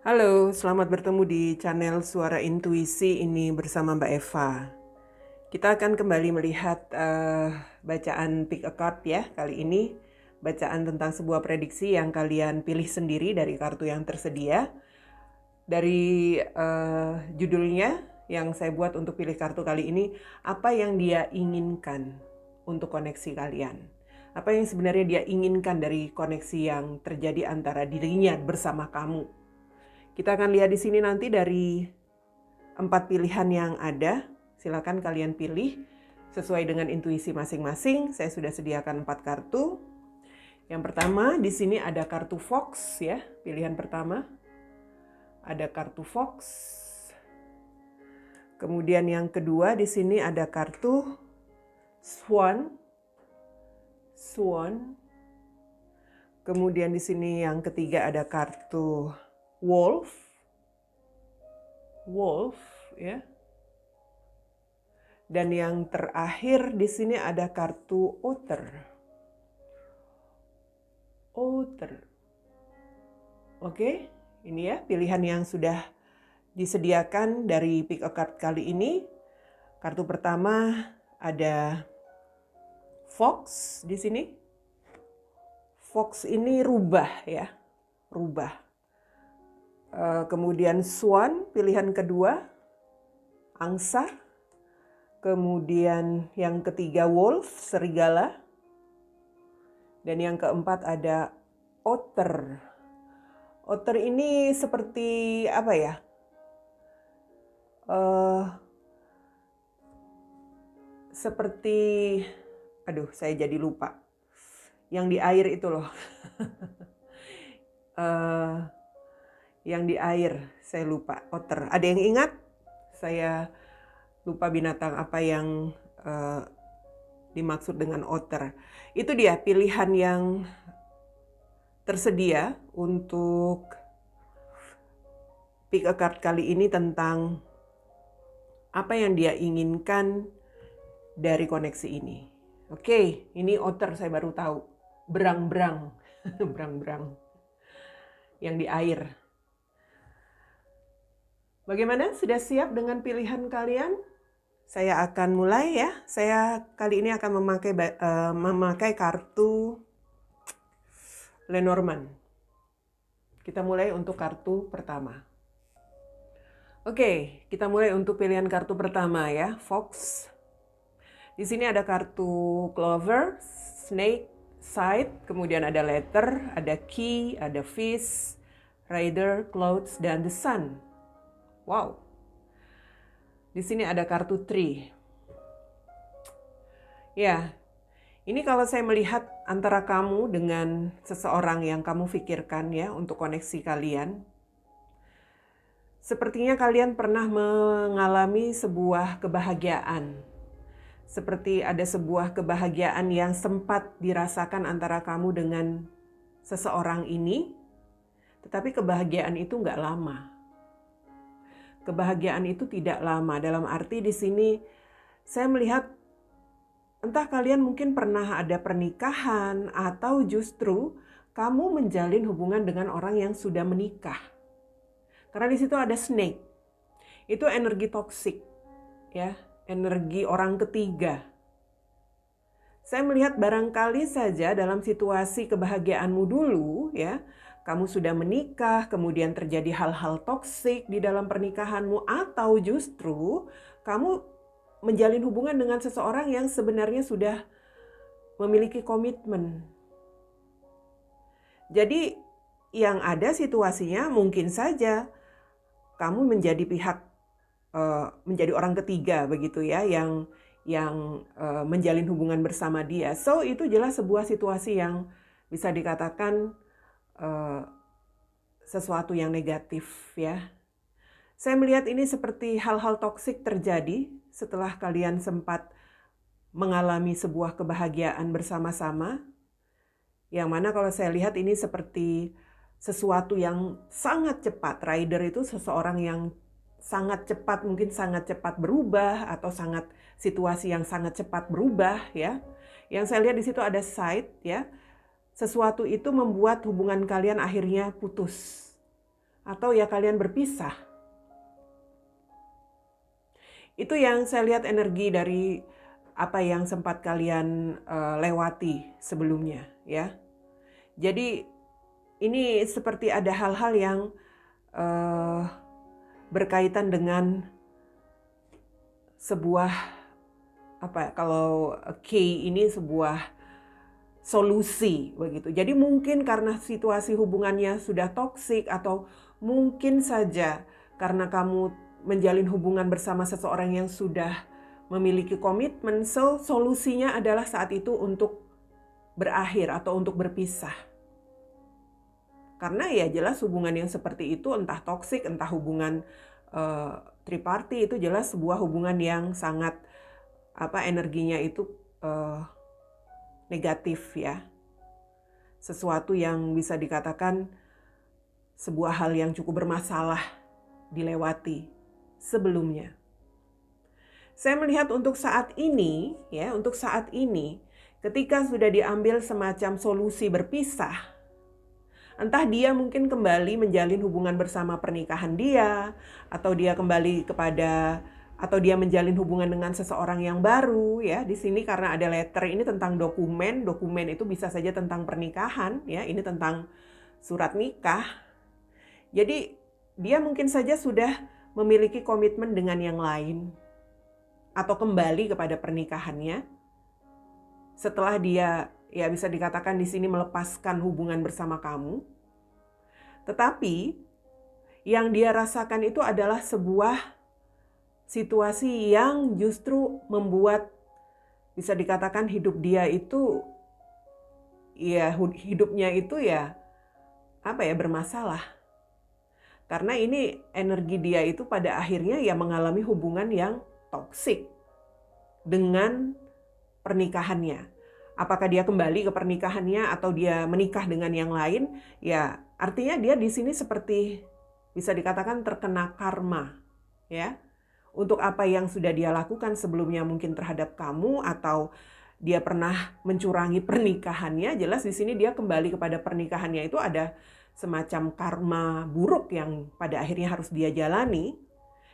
Halo, selamat bertemu di channel Suara Intuisi ini bersama Mbak Eva. Kita akan kembali melihat bacaan pick a card ya. Kali ini bacaan tentang sebuah prediksi yang kalian pilih sendiri dari kartu yang tersedia. Dari judulnya yang saya buat untuk pilih kartu kali ini, apa yang dia inginkan untuk koneksi kalian. Apa yang sebenarnya dia inginkan dari koneksi yang terjadi antara dirinya bersama kamu. Kita akan lihat di sini nanti dari 4 pilihan yang ada. Silakan kalian pilih sesuai dengan intuisi masing-masing. Saya sudah sediakan 4 kartu. Yang pertama di sini ada kartu Fox ya, pilihan pertama. Ada kartu Fox. Kemudian yang kedua di sini ada kartu Swan. Swan. Kemudian di sini yang ketiga ada kartu Wolf. Wolf ya. Dan yang terakhir di sini ada kartu Otter. Otter. Oke, ini ya pilihan yang sudah disediakan dari pick a card kali ini. Kartu pertama ada Fox di sini. Fox ini rubah ya, rubah. Kemudian Swan, pilihan kedua, angsa. Kemudian yang ketiga Wolf, serigala. Dan yang keempat ada Otter. Otter ini seperti apa ya? Seperti, aduh saya jadi lupa. Yang di air itu loh. Yang di air, saya lupa. Otter. Ada yang ingat? Saya lupa binatang apa yang dimaksud dengan otter. Itu dia pilihan yang tersedia untuk pick a card kali ini tentang apa yang dia inginkan dari koneksi ini. Oke, ini otter saya baru tahu. Berang-berang. Berang-berang. Yang di air. Bagaimana? Sudah siap dengan pilihan kalian? Saya akan mulai ya. Saya kali ini akan memakai kartu Lenormand. Kita mulai untuk kartu pertama. Oke, kita mulai untuk pilihan kartu pertama ya, Fox. Di sini ada kartu Clover, Snake, Side, kemudian ada Letter, ada Key, ada Fish, Rider, Clouds, dan The Sun. Wow. Di sini ada kartu Tree. Ya, ini kalau saya melihat antara kamu dengan seseorang yang kamu pikirkan ya untuk koneksi kalian. Sepertinya kalian pernah mengalami sebuah kebahagiaan. Seperti ada sebuah kebahagiaan yang sempat dirasakan antara kamu dengan seseorang ini. Tetapi kebahagiaan itu nggak lama. Kebahagiaan itu tidak lama. Dalam arti di sini saya melihat entah kalian mungkin pernah ada pernikahan atau justru kamu menjalin hubungan dengan orang yang sudah menikah. Karena di situ ada snake. Itu energi toksik, ya, energi orang ketiga. Saya melihat barangkali saja dalam situasi kebahagiaanmu dulu, ya, kamu sudah menikah, kemudian terjadi hal-hal toksik di dalam pernikahanmu, atau justru kamu menjalin hubungan dengan seseorang yang sebenarnya sudah memiliki komitmen. Jadi yang ada situasinya mungkin saja kamu menjadi menjadi orang ketiga begitu ya, yang menjalin hubungan bersama dia. So itu jelas sebuah situasi yang bisa dikatakan sesuatu yang negatif ya. Saya melihat ini seperti hal-hal toksik terjadi setelah kalian sempat mengalami sebuah kebahagiaan bersama-sama. Yang mana kalau saya lihat ini seperti sesuatu yang sangat cepat. Rider itu seseorang yang sangat cepat, mungkin sangat cepat berubah atau situasi yang sangat cepat berubah ya. Yang saya lihat di situ ada side ya. Sesuatu itu membuat hubungan kalian akhirnya putus. atau ya kalian berpisah. Itu yang saya lihat energi dari apa yang sempat kalian lewati sebelumnya, ya. Jadi ini seperti ada hal-hal yang berkaitan dengan sebuah kalau K ini sebuah solusi begitu. Jadi mungkin karena situasi hubungannya sudah toksik, atau mungkin saja karena kamu menjalin hubungan bersama seseorang yang sudah memiliki komitmen, solusinya adalah saat itu untuk berakhir atau untuk berpisah. Karena ya jelas hubungan yang seperti itu, entah toksik, entah hubungan triparty, itu jelas sebuah hubungan yang sangat energinya itu negatif ya. Sesuatu yang bisa dikatakan sebuah hal yang cukup bermasalah dilewati sebelumnya. Saya melihat untuk saat ini ya, untuk saat ini ketika sudah diambil semacam solusi berpisah, entah dia mungkin kembali menjalin hubungan bersama pernikahan dia, atau dia kembali kepada, atau dia menjalin hubungan dengan seseorang yang baru ya. Di sini karena ada letter ini tentang dokumen itu bisa saja tentang pernikahan ya, ini tentang surat nikah. Jadi dia mungkin saja sudah memiliki komitmen dengan yang lain, atau kembali kepada pernikahannya setelah dia ya bisa dikatakan di sini melepaskan hubungan bersama kamu. Tetapi yang dia rasakan itu adalah sebuah situasi yang justru membuat bisa dikatakan hidup dia itu ya, hidupnya itu ya bermasalah. Karena ini energi dia itu pada akhirnya ya mengalami hubungan yang toksik dengan pernikahannya. Apakah dia kembali ke pernikahannya atau dia menikah dengan yang lain, ya artinya dia di sini seperti bisa dikatakan terkena karma ya. Untuk apa yang sudah dia lakukan sebelumnya mungkin terhadap kamu, atau dia pernah mencurangi pernikahannya, jelas di sini dia kembali kepada pernikahannya, itu ada semacam karma buruk yang pada akhirnya harus dia jalani.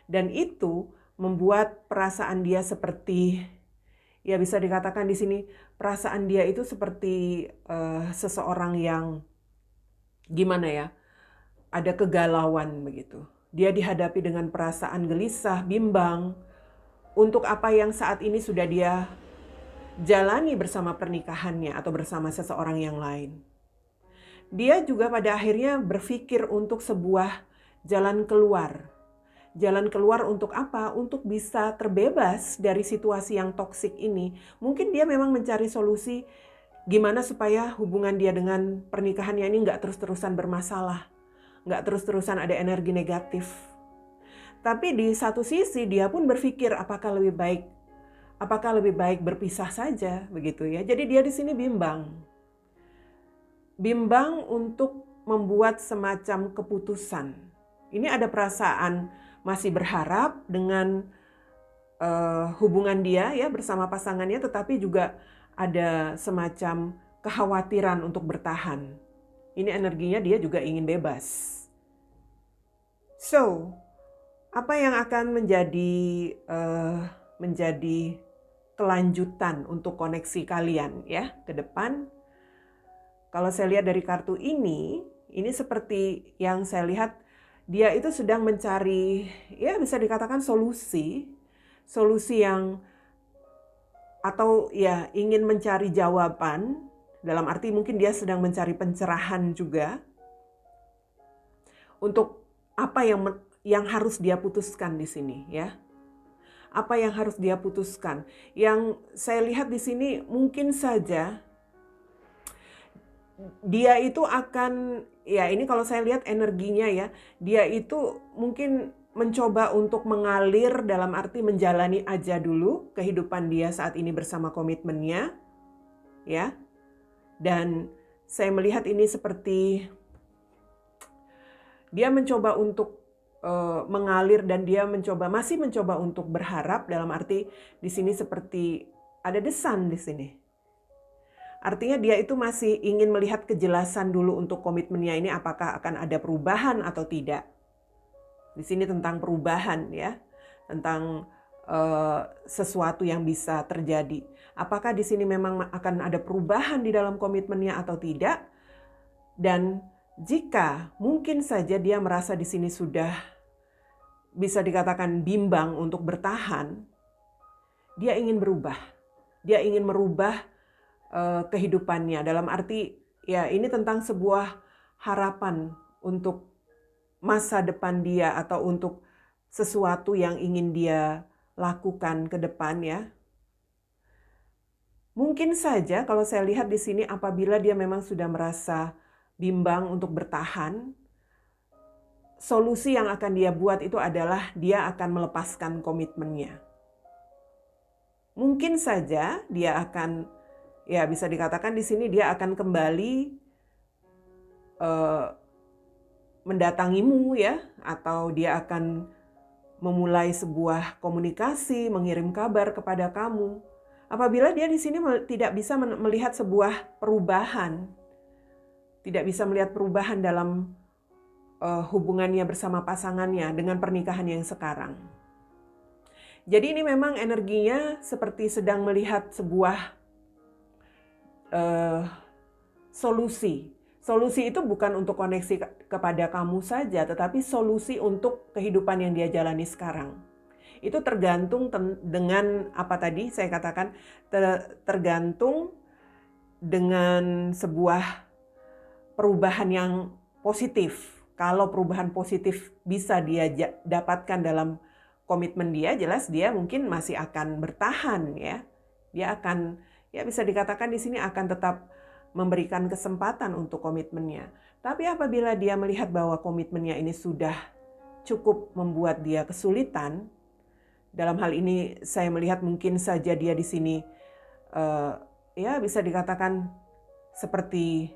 Dan itu membuat perasaan dia seperti ya bisa dikatakan di sini perasaan dia itu seperti seseorang yang gimana ya, ada kegalauan begitu. Dia dihadapi dengan perasaan gelisah, bimbang untuk apa yang saat ini sudah dia jalani bersama pernikahannya atau bersama seseorang yang lain. Dia juga pada akhirnya berpikir untuk sebuah jalan keluar. Jalan keluar untuk apa? Untuk bisa terbebas dari situasi yang toksik ini. Mungkin dia memang mencari solusi gimana supaya hubungan dia dengan pernikahannya ini nggak terus-terusan bermasalah. Nggak terus-terusan ada energi negatif. Tapi di satu sisi dia pun berpikir apakah lebih baik berpisah saja begitu ya. Jadi dia di sini bimbang untuk membuat semacam keputusan. Ini ada perasaan masih berharap dengan hubungan dia ya bersama pasangannya, tetapi juga ada semacam kekhawatiran untuk bertahan. Ini energinya dia juga ingin bebas. So, apa yang akan menjadi kelanjutan untuk koneksi kalian ya ke depan? Kalau saya lihat dari kartu ini seperti yang saya lihat dia itu sedang mencari ya bisa dikatakan solusi yang atau ya ingin mencari jawaban, dalam arti mungkin dia sedang mencari pencerahan juga untuk apa yang harus dia putuskan di sini ya. Apa yang harus dia putuskan? Yang saya lihat di sini mungkin saja dia itu akan ya, ini kalau saya lihat energinya ya, dia itu mungkin mencoba untuk mengalir dalam arti menjalani aja dulu kehidupan dia saat ini bersama komitmennya ya. Dan saya melihat ini seperti dia mencoba untuk mengalir, dan dia masih mencoba untuk berharap, dalam arti di sini seperti ada desan di sini. Artinya dia itu masih ingin melihat kejelasan dulu untuk komitmennya ini apakah akan ada perubahan atau tidak. Di sini tentang perubahan ya, tentang sesuatu yang bisa terjadi. Apakah di sini memang akan ada perubahan di dalam komitmennya atau tidak? Dan jika mungkin saja dia merasa di sini sudah bisa dikatakan bimbang untuk bertahan, dia ingin berubah. Dia ingin merubah kehidupannya. Dalam arti ya ini tentang sebuah harapan untuk masa depan dia atau untuk sesuatu yang ingin dia lakukan ke depan ya. Mungkin saja kalau saya lihat di sini apabila dia memang sudah merasa bimbang untuk bertahan, solusi yang akan dia buat itu adalah dia akan melepaskan komitmennya. Mungkin saja dia akan, ya bisa dikatakan di sini dia akan kembali mendatangimu ya, atau dia akan memulai sebuah komunikasi, mengirim kabar kepada kamu. Apabila dia di sini tidak bisa melihat sebuah perubahan, tidak bisa melihat perubahan dalam hubungannya bersama pasangannya dengan pernikahan yang sekarang. Jadi ini memang energinya seperti sedang melihat sebuah solusi. Solusi itu bukan untuk koneksi kepada kamu saja, tetapi solusi untuk kehidupan yang dia jalani sekarang. Itu tergantung dengan apa tadi saya katakan, tergantung dengan sebuah perubahan yang positif. Kalau perubahan positif bisa dia dapatkan dalam komitmen dia, jelas dia mungkin masih akan bertahan ya. Dia akan, ya bisa dikatakan di sini akan tetap memberikan kesempatan untuk komitmennya. Tapi apabila dia melihat bahwa komitmennya ini sudah cukup membuat dia kesulitan, dalam hal ini saya melihat mungkin saja dia di sini ya bisa dikatakan seperti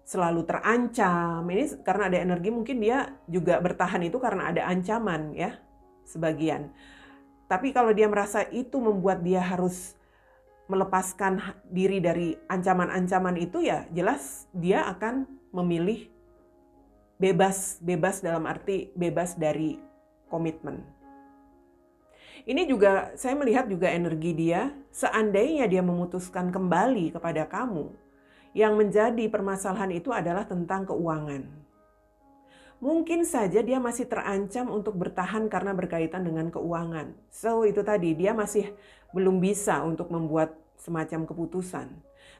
selalu terancam. Ini karena ada energi, mungkin dia juga bertahan itu karena ada ancaman ya, sebagian. Tapi kalau dia merasa itu membuat dia harus melepaskan diri dari ancaman-ancaman itu, ya jelas dia akan memilih bebas dalam arti bebas dari komitmen. Ini juga saya melihat juga energi dia, seandainya dia memutuskan kembali kepada kamu, yang menjadi permasalahan itu adalah tentang keuangan. Mungkin saja dia masih terancam untuk bertahan karena berkaitan dengan keuangan. So itu tadi, dia masih belum bisa untuk membuat semacam keputusan.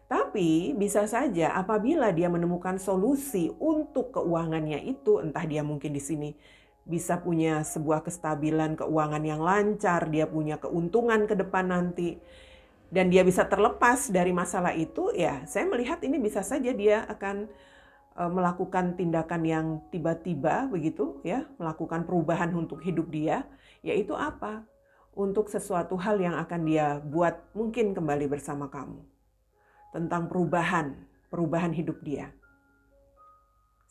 Tapi bisa saja apabila dia menemukan solusi untuk keuangannya itu, entah dia mungkin di sini bisa punya sebuah kestabilan keuangan yang lancar, dia punya keuntungan ke depan nanti, dan dia bisa terlepas dari masalah itu, ya saya melihat ini bisa saja dia akan melakukan tindakan yang tiba-tiba begitu ya, melakukan perubahan untuk hidup dia, yaitu apa? Untuk sesuatu hal yang akan dia buat mungkin kembali bersama kamu. Tentang perubahan hidup dia.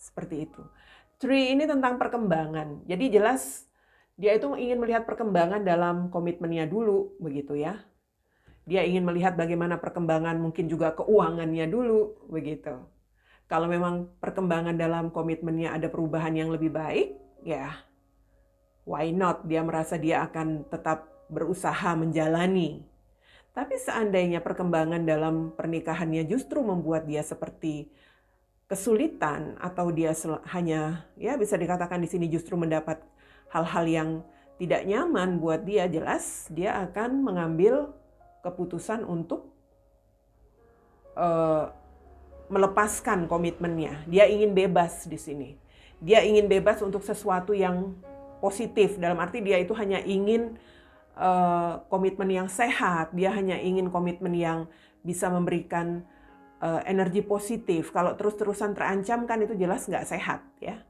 Seperti itu. 3 ini tentang perkembangan. Jadi jelas dia itu ingin melihat perkembangan dalam komitmennya dulu begitu ya. Dia ingin melihat bagaimana perkembangan mungkin juga keuangannya dulu begitu. Kalau memang perkembangan dalam komitmennya ada perubahan yang lebih baik, ya why not? Dia merasa dia akan tetap berusaha menjalani. Tapi seandainya perkembangan dalam pernikahannya justru membuat dia seperti kesulitan, atau dia hanya ya bisa dikatakan di sini justru mendapat hal-hal yang tidak nyaman buat dia, jelas dia akan mengambil keputusan untuk melepaskan komitmennya. Dia ingin bebas di sini. Dia ingin bebas untuk sesuatu yang positif. Dalam arti dia itu hanya ingin komitmen yang sehat. Dia hanya ingin komitmen yang bisa memberikan energi positif. Kalau terus-terusan terancam kan itu jelas nggak sehat ya.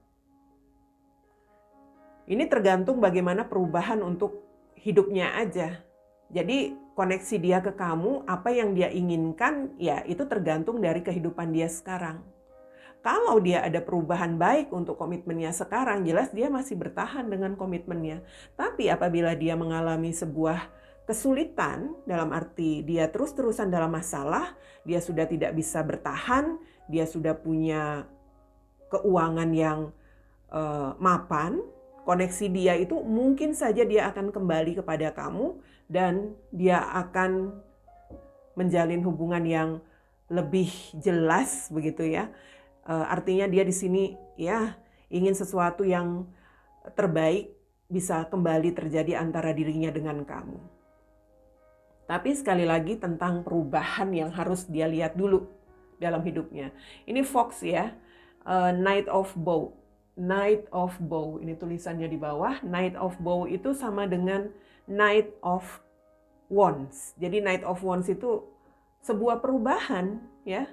Ini tergantung bagaimana perubahan untuk hidupnya aja. Jadi koneksi dia ke kamu, apa yang dia inginkan, ya itu tergantung dari kehidupan dia sekarang. Kalau dia ada perubahan baik untuk komitmennya sekarang, jelas dia masih bertahan dengan komitmennya. Tapi apabila dia mengalami sebuah kesulitan, dalam arti dia terus-terusan dalam masalah, dia sudah tidak bisa bertahan, dia sudah punya keuangan yang mapan, koneksi dia itu mungkin saja dia akan kembali kepada kamu dan dia akan menjalin hubungan yang lebih jelas begitu ya. Artinya dia di sini ya ingin sesuatu yang terbaik bisa kembali terjadi antara dirinya dengan kamu. Tapi sekali lagi tentang perubahan yang harus dia lihat dulu dalam hidupnya. Ini Fox ya, Knight of Bow. Knight of Bow, ini tulisannya di bawah. Knight of Bow itu sama dengan Knight of Wands. Jadi Knight of Wands itu sebuah perubahan ya.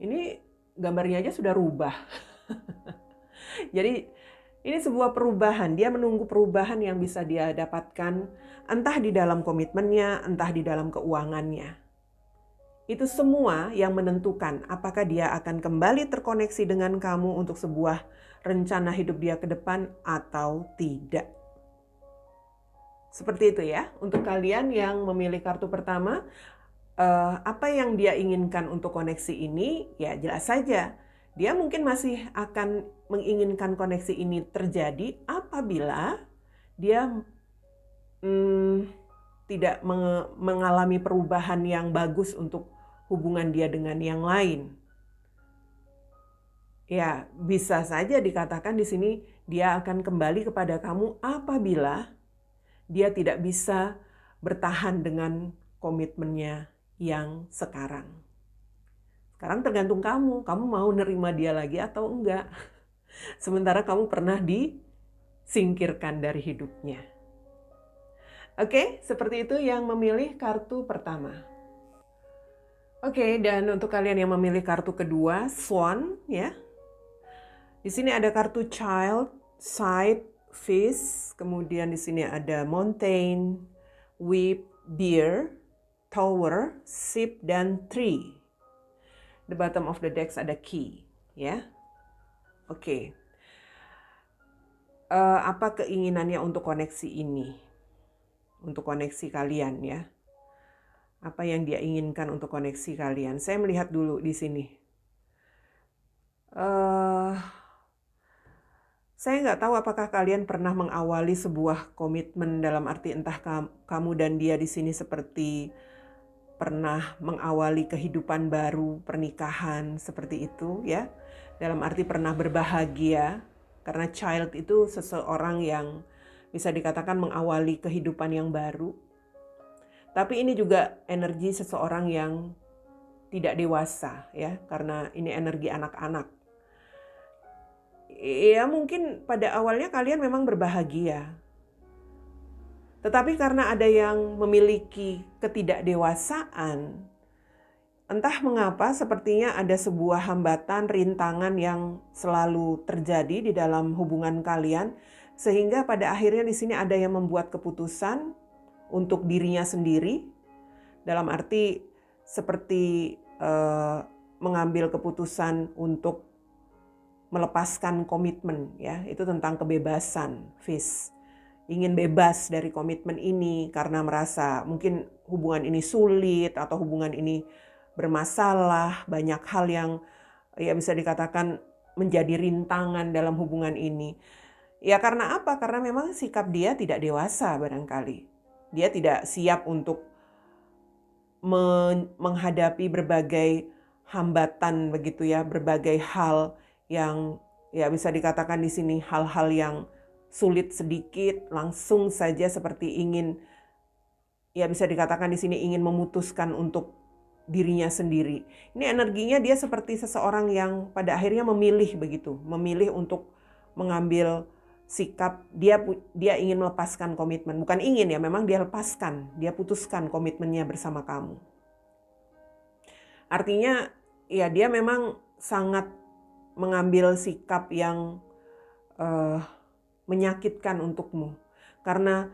Ini gambarnya aja sudah rubah. Jadi ini sebuah perubahan, dia menunggu perubahan yang bisa dia dapatkan entah di dalam komitmennya, entah di dalam keuangannya. Itu semua yang menentukan apakah dia akan kembali terkoneksi dengan kamu untuk sebuah rencana hidup dia ke depan atau tidak. Seperti itu ya, untuk kalian yang memilih kartu pertama, apa yang dia inginkan untuk koneksi ini, ya jelas saja. Dia mungkin masih akan menginginkan koneksi ini terjadi apabila dia tidak mengalami perubahan yang bagus untuk hubungan dia dengan yang lain. Ya, bisa saja dikatakan di sini dia akan kembali kepada kamu apabila dia tidak bisa bertahan dengan komitmennya yang sekarang. Sekarang tergantung kamu mau nerima dia lagi atau enggak. Sementara kamu pernah disingkirkan dari hidupnya. Oke, seperti itu yang memilih kartu pertama. Oke, dan untuk kalian yang memilih kartu kedua, Swan ya. Di sini ada kartu Child, Side, Fish, kemudian di sini ada Mountain, Whip, Bear, Tower, Ship, dan Tree. The bottom of the deck ada Key, ya. Oke. Apa keinginannya untuk koneksi ini? Untuk koneksi kalian, ya. Apa yang dia inginkan untuk koneksi kalian? Saya melihat dulu di sini. Saya nggak tahu apakah kalian pernah mengawali sebuah komitmen dalam arti entah kamu dan dia di sini seperti pernah mengawali kehidupan baru, pernikahan seperti itu ya. Dalam arti pernah berbahagia, karena child itu seseorang yang bisa dikatakan mengawali kehidupan yang baru. Tapi ini juga energi seseorang yang tidak dewasa ya, karena ini energi anak-anak. Ya mungkin pada awalnya kalian memang berbahagia. Tetapi karena ada yang memiliki ketidakdewasaan, entah mengapa sepertinya ada sebuah hambatan, rintangan yang selalu terjadi di dalam hubungan kalian, sehingga pada akhirnya di sini ada yang membuat keputusan untuk dirinya sendiri, dalam arti seperti mengambil keputusan untuk melepaskan komitmen, ya itu tentang kebebasan, Fish. Ingin bebas dari komitmen ini karena merasa mungkin hubungan ini sulit atau hubungan ini bermasalah, banyak hal yang ya bisa dikatakan menjadi rintangan dalam hubungan ini. Ya karena apa? Karena memang sikap dia tidak dewasa barangkali. Dia tidak siap untuk menghadapi berbagai hambatan begitu ya, berbagai hal yang ya bisa dikatakan di sini hal-hal yang sulit sedikit, langsung saja seperti ingin, ya bisa dikatakan di sini ingin memutuskan untuk dirinya sendiri. Ini energinya dia seperti seseorang yang pada akhirnya memilih begitu, memilih untuk mengambil sikap, dia ingin melepaskan komitmen. Bukan ingin ya, memang dia lepaskan, dia putuskan komitmennya bersama kamu. Artinya ya dia memang sangat mengambil sikap yang menyakitkan untukmu. Karena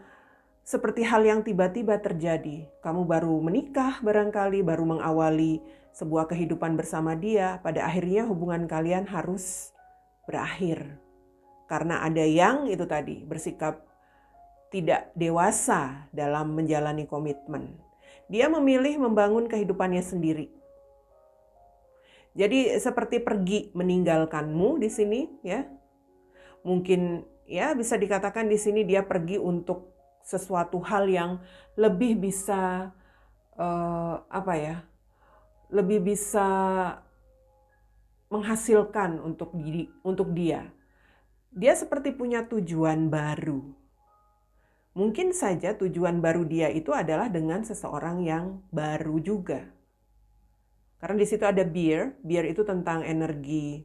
seperti hal yang tiba-tiba terjadi. Kamu baru menikah barangkali, baru mengawali sebuah kehidupan bersama dia. Pada akhirnya hubungan kalian harus berakhir. Karena ada yang itu tadi bersikap tidak dewasa dalam menjalani komitmen. Dia memilih membangun kehidupannya sendiri. Jadi seperti pergi meninggalkanmu di sini ya. Mungkin ya bisa dikatakan di sini dia pergi untuk sesuatu hal yang lebih bisa lebih bisa menghasilkan untuk dia. Dia seperti punya tujuan baru. Mungkin saja tujuan baru dia itu adalah dengan seseorang yang baru juga. Karena di situ ada beer. Beer itu tentang energi.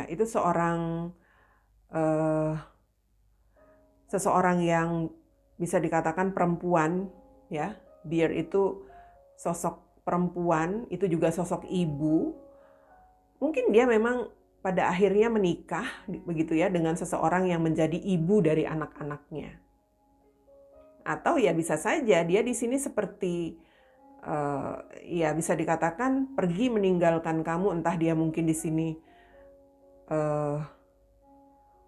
Itu seseorang yang bisa dikatakan perempuan, ya. Beer itu sosok perempuan, itu juga sosok ibu. Mungkin dia memang pada akhirnya menikah begitu ya dengan seseorang yang menjadi ibu dari anak-anaknya. Atau ya bisa saja dia di sini seperti ya bisa dikatakan pergi meninggalkan kamu, entah dia mungkin di sini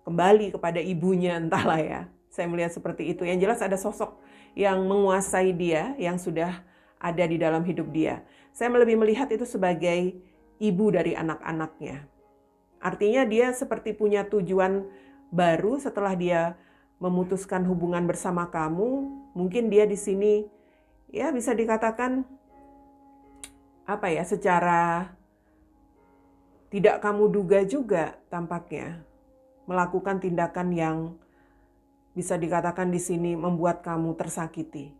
kembali kepada ibunya, entahlah ya. Saya melihat seperti itu. Yang jelas ada sosok yang menguasai dia, yang sudah ada di dalam hidup dia. Saya lebih melihat itu sebagai ibu dari anak-anaknya. Artinya dia seperti punya tujuan baru setelah dia memutuskan hubungan bersama kamu. Mungkin dia di sini ya bisa dikatakan secara tidak kamu duga juga tampaknya melakukan tindakan yang bisa dikatakan di sini membuat kamu tersakiti.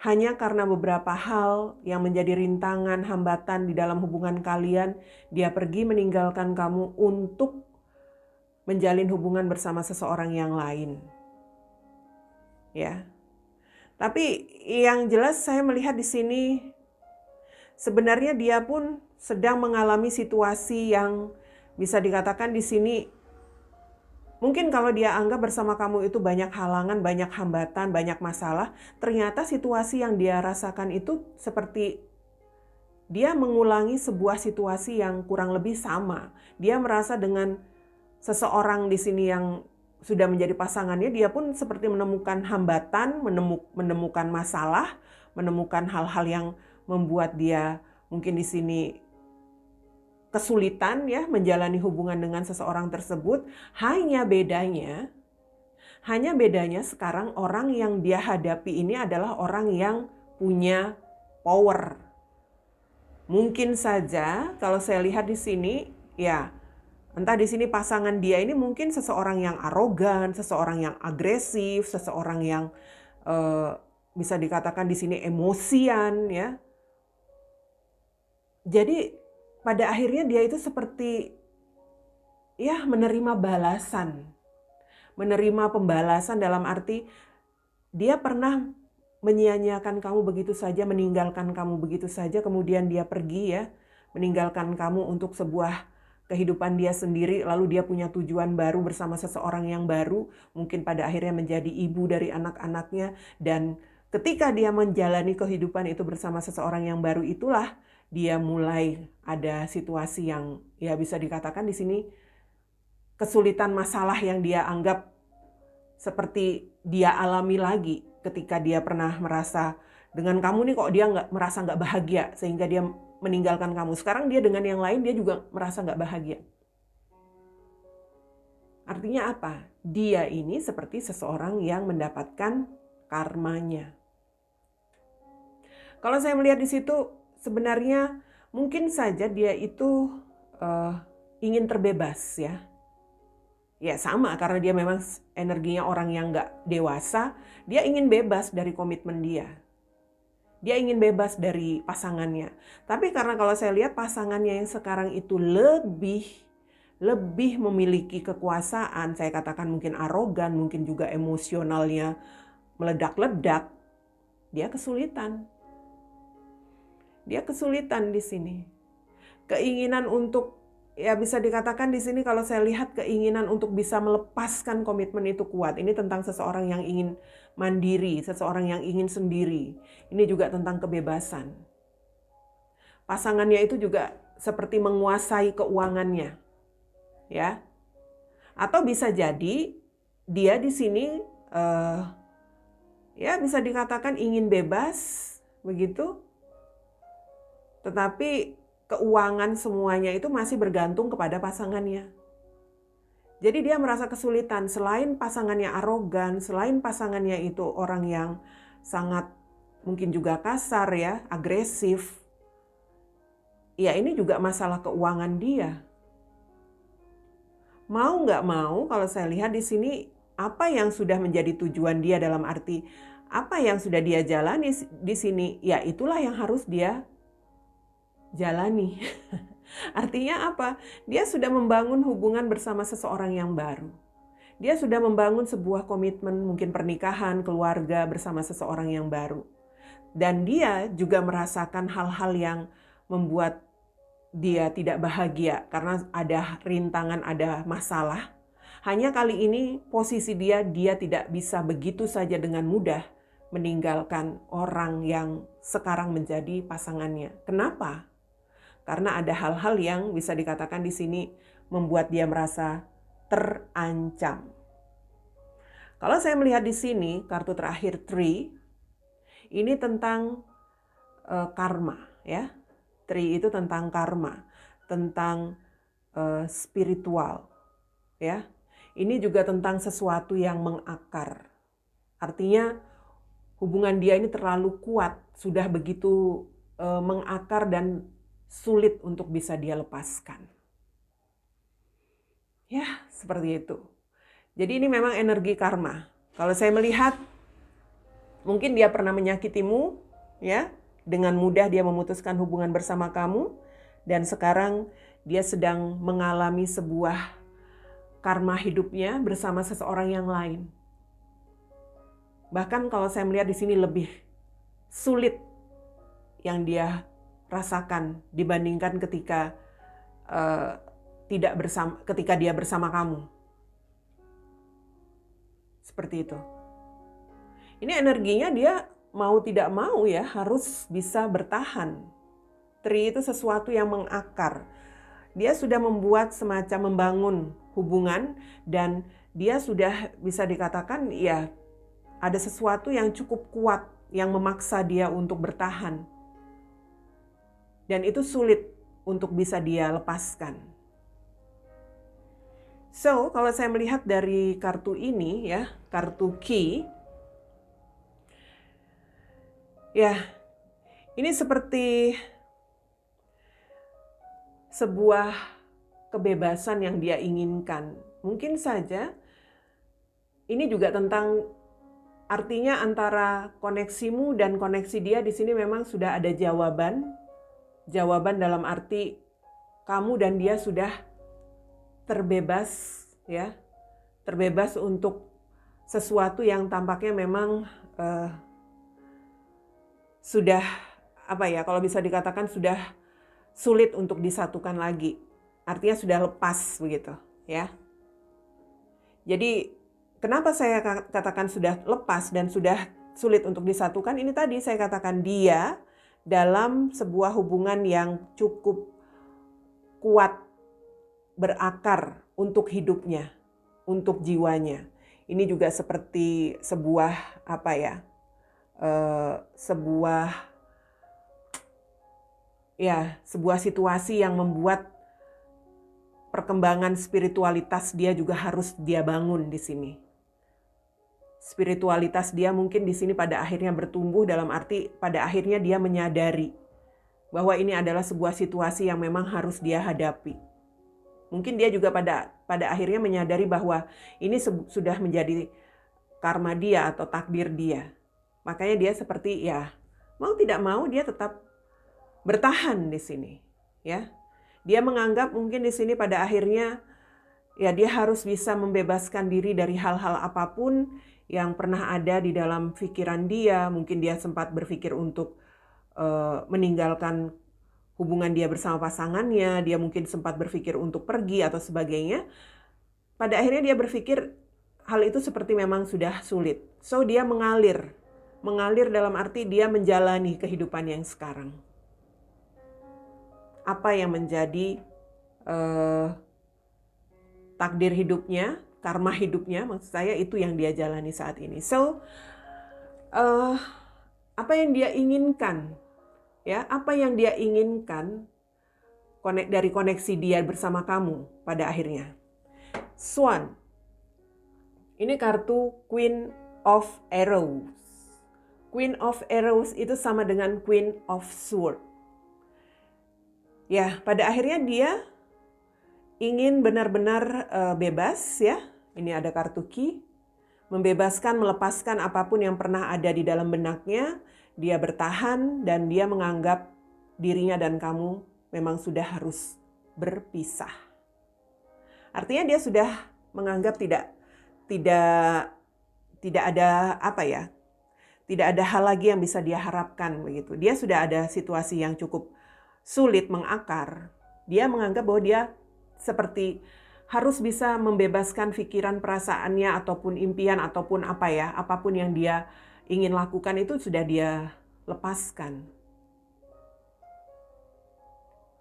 Hanya karena beberapa hal yang menjadi rintangan, hambatan di dalam hubungan kalian, dia pergi meninggalkan kamu untuk menjalin hubungan bersama seseorang yang lain. Ya. Tapi yang jelas saya melihat di sini sebenarnya dia pun sedang mengalami situasi yang bisa dikatakan di sini mungkin kalau dia anggap bersama kamu itu banyak halangan, banyak hambatan, banyak masalah, ternyata situasi yang dia rasakan itu seperti dia mengulangi sebuah situasi yang kurang lebih sama. Dia merasa dengan seseorang di sini yang sudah menjadi pasangannya, dia pun seperti menemukan hambatan, menemukan masalah, menemukan hal-hal yang membuat dia mungkin di sini kesulitan ya menjalani hubungan dengan seseorang tersebut. Hanya bedanya sekarang orang yang dia hadapi ini adalah orang yang punya power. Mungkin saja kalau saya lihat di sini ya entah di sini pasangan dia ini mungkin seseorang yang arogan, seseorang yang agresif, seseorang yang bisa dikatakan di sini emosian ya. Jadi pada akhirnya dia itu seperti ya menerima balasan. Menerima pembalasan dalam arti dia pernah menyia-nyiakan kamu begitu saja, meninggalkan kamu begitu saja, kemudian dia pergi ya, meninggalkan kamu untuk sebuah kehidupan dia sendiri, lalu dia punya tujuan baru bersama seseorang yang baru, mungkin pada akhirnya menjadi ibu dari anak-anaknya, dan ketika dia menjalani kehidupan itu bersama seseorang yang baru itulah dia mulai ada situasi yang ya bisa dikatakan di sini kesulitan masalah yang dia anggap seperti dia alami lagi ketika dia pernah merasa dengan kamu nih kok dia merasa nggak bahagia sehingga dia meninggalkan kamu. Sekarang dia dengan yang lain dia juga merasa nggak bahagia. Artinya apa? Dia ini seperti seseorang yang mendapatkan karmanya. Kalau saya melihat di situ sebenarnya mungkin saja dia itu ingin terbebas ya. Ya sama karena dia memang energinya orang yang nggak dewasa, dia ingin bebas dari komitmen dia. Dia ingin bebas dari pasangannya. Tapi karena kalau saya lihat pasangannya yang sekarang itu lebih memiliki kekuasaan, saya katakan mungkin arogan, mungkin juga emosionalnya meledak-ledak, dia kesulitan. Dia kesulitan di sini. Keinginan untuk ya bisa dikatakan di sini kalau saya lihat keinginan untuk bisa melepaskan komitmen itu kuat. Ini tentang seseorang yang ingin mandiri, seseorang yang ingin sendiri. Ini juga tentang kebebasan. Pasangannya itu juga seperti menguasai keuangannya. Ya. Atau bisa jadi dia di sini ya bisa dikatakan ingin bebas begitu, tetapi keuangan semuanya itu masih bergantung kepada pasangannya. Jadi dia merasa kesulitan, selain pasangannya arogan, selain pasangannya itu orang yang sangat mungkin juga kasar ya, agresif. Ya ini juga masalah keuangan dia. Mau nggak mau, kalau saya lihat di sini apa yang sudah menjadi tujuan dia, dalam arti apa yang sudah dia jalani di sini, ya itulah yang harus dia jalani. Artinya apa? Dia sudah membangun hubungan bersama seseorang yang baru. Dia sudah membangun sebuah komitmen, mungkin pernikahan, keluarga bersama seseorang yang baru. Dan dia juga merasakan hal-hal yang membuat dia tidak bahagia karena ada rintangan, ada masalah. Hanya kali ini posisi dia tidak bisa begitu saja dengan mudah meninggalkan orang yang sekarang menjadi pasangannya. Kenapa? Karena ada hal-hal yang bisa dikatakan di sini membuat dia merasa terancam. Kalau saya melihat di sini, kartu terakhir 3, ini tentang karma ya. 3 itu tentang karma, tentang spiritual ya. Ini juga tentang sesuatu yang mengakar. Artinya hubungan dia ini terlalu kuat, sudah begitu mengakar dan sulit untuk bisa dia lepaskan. Ya, seperti itu. Jadi ini memang energi karma. Kalau saya melihat, mungkin dia pernah menyakitimu, ya, dengan mudah dia memutuskan hubungan bersama kamu, dan sekarang dia sedang mengalami sebuah karma hidupnya bersama seseorang yang lain. Bahkan kalau saya melihat di sini lebih sulit yang dia rasakan dibandingkan ketika ketika dia bersama kamu. Seperti itu. Ini energinya dia mau tidak mau ya harus bisa bertahan. 3 itu sesuatu yang mengakar. Dia sudah membuat semacam membangun hubungan dan dia sudah bisa dikatakan ya ada sesuatu yang cukup kuat yang memaksa dia untuk bertahan. Dan itu sulit untuk bisa dia lepaskan. So, kalau saya melihat dari kartu ini ya, kartu key, ya, ini seperti sebuah kebebasan yang dia inginkan. Mungkin saja ini juga tentang artinya antara koneksimu dan koneksi dia di sini memang sudah ada jawaban. Jawaban dalam arti kamu dan dia sudah terbebas ya. Terbebas untuk sesuatu yang tampaknya memang sudah apa ya, kalau bisa dikatakan sudah sulit untuk disatukan lagi. Artinya sudah lepas begitu ya. Jadi kenapa saya katakan sudah lepas dan sudah sulit untuk disatukan? Ini tadi saya katakan dia dalam sebuah hubungan yang cukup kuat berakar untuk hidupnya, untuk jiwanya. Ini juga seperti sebuah apa ya? Sebuah situasi yang membuat perkembangan spiritualitas dia juga harus dia bangun di sini. Spiritualitas dia mungkin di sini pada akhirnya bertumbuh dalam arti pada akhirnya dia menyadari bahwa ini adalah sebuah situasi yang memang harus dia hadapi. Mungkin dia juga pada akhirnya menyadari bahwa ini sudah menjadi karma dia atau takdir dia. Makanya dia seperti ya mau tidak mau dia tetap bertahan di sini, ya. Dia menganggap mungkin di sini pada akhirnya ya dia harus bisa membebaskan diri dari hal-hal apapun yang pernah ada di dalam pikiran dia. Mungkin dia sempat berpikir untuk meninggalkan hubungan dia bersama pasangannya. Dia mungkin sempat berpikir untuk pergi atau sebagainya. Pada akhirnya dia berpikir hal itu seperti memang sudah sulit. So dia mengalir dalam arti dia menjalani kehidupan yang sekarang. Apa yang menjadi takdir hidupnya, karma hidupnya, maksud saya itu yang dia jalani saat ini. So, apa yang dia inginkan, ya, apa yang dia inginkan dari koneksi dia bersama kamu pada akhirnya. Swan, ini kartu Queen of Arrows. Queen of Arrows itu sama dengan Queen of Swords. Ya, pada akhirnya dia ingin benar-benar bebas, ya. Ini ada kartu Key, membebaskan, melepaskan apapun yang pernah ada di dalam benaknya. Dia bertahan dan dia menganggap dirinya dan kamu memang sudah harus berpisah. Artinya dia sudah menganggap tidak ada apa ya? Tidak ada hal lagi yang bisa dia harapkan begitu. Dia sudah ada situasi yang cukup sulit mengakar. Dia menganggap bahwa dia seperti harus bisa membebaskan pikiran, perasaannya, ataupun impian, ataupun apa ya, apapun yang dia ingin lakukan itu sudah dia lepaskan.